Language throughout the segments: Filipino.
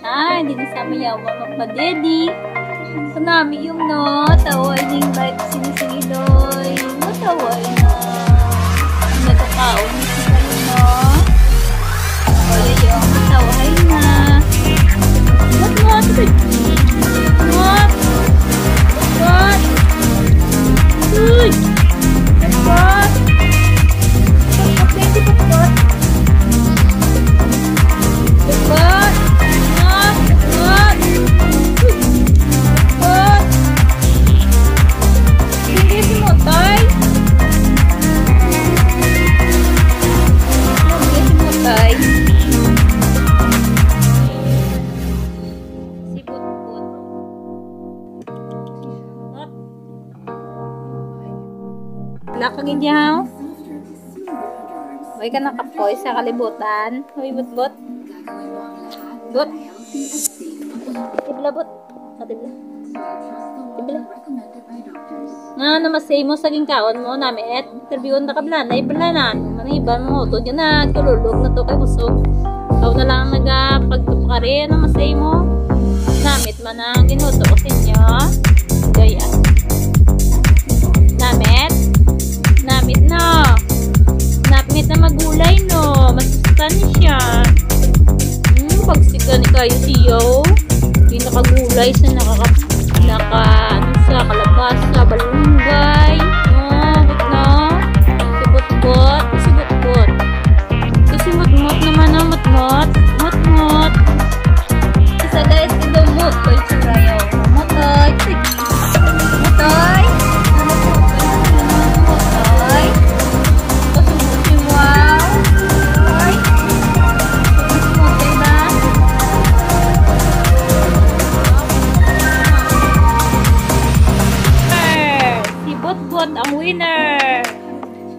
Ha, hindi na sa mayawa magpa-daddy. Kanami yung no, taway na yung bite sinisingiloy. Mataway na. Natakaon na si kayo no. Wala yung mataway na. What? Uy! What? Lakang inyaw. Huwag ka nakapoy sa kalibutan. Huwag but. But. Tibla but. Tibla. Nga namasay mo sa gingkaon mo namin. Interviewon na kablanay. Balanan. Maniban mo. Ito dyan na. Tululog na to kay busog. Ikaw na lang nagapagtupa ka rin. Namasay mo. Namit man ang ginuto ko sa inyo. Gaya. Namit na. Namit na magulay no. Masustansya. Pagsikan ni kayo siyo. Hindi nakagulay sa sa kalabasa, balunggay. But no. Sibot-bot. Sibot-bot. Simot-mot naman ang mot-mot. Mot-mot. Isa guys, ito mot. Koy surayo. Motoy. Motoy. Ang winner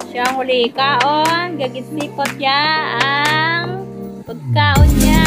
siya ang huli kaon gagisipot niya ang pagkaon niya.